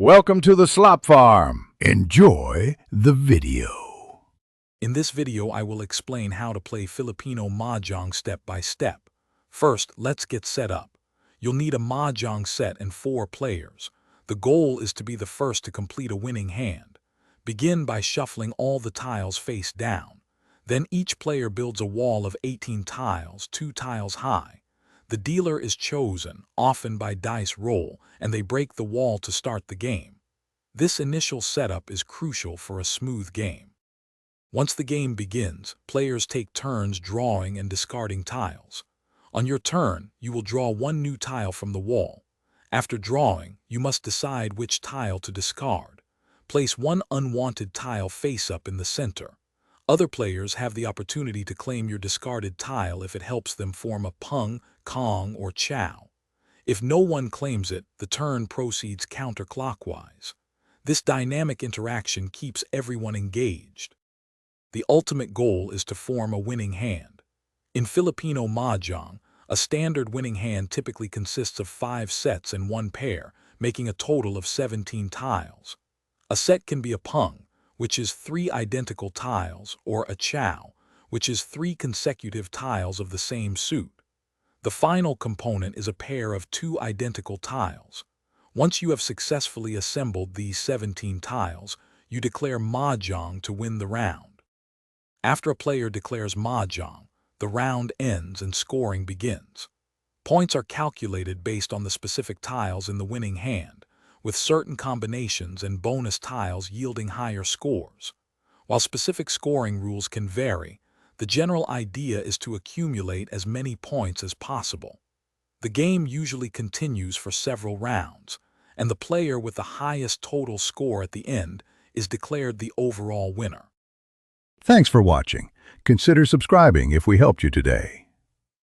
Welcome to the Slop Farm. Enjoy the video. In this video, I will explain how to play Filipino Mahjong step by step. First, let's get set up. You'll need a Mahjong set and 4 players. The goal is to be the first to complete a winning hand. Begin by shuffling all the tiles face down. Then each player builds a wall of 18 tiles, 2 tiles high. The dealer is chosen, often by dice roll, and they break the wall to start the game. This initial setup is crucial for a smooth game. Once the game begins, players take turns drawing and discarding tiles. On your turn, you will draw 1 new tile from the wall. After drawing, you must decide which tile to discard. Place 1 unwanted tile face up in the center. Other players have the opportunity to claim your discarded tile if it helps them form a pung, kong, or chow. If no one claims it, the turn proceeds counterclockwise. This dynamic interaction keeps everyone engaged. The ultimate goal is to form a winning hand. In Filipino Mahjong, a standard winning hand typically consists of 5 sets and 1 pair, making a total of 17 tiles. A set can be a pung, which is 3 identical tiles, or a chow, which is 3 consecutive tiles of the same suit. The final component is a pair of 2 identical tiles. Once you have successfully assembled these 17 tiles, you declare Mahjong to win the round. After a player declares Mahjong, the round ends and scoring begins. Points are calculated based on the specific tiles in the winning hand, with certain combinations and bonus tiles yielding higher scores. While specific scoring rules can vary, the general idea is to accumulate as many points as possible. The game usually continues for several rounds, and the player with the highest total score at the end is declared the overall winner. Thanks for watching. Consider subscribing if we helped you today.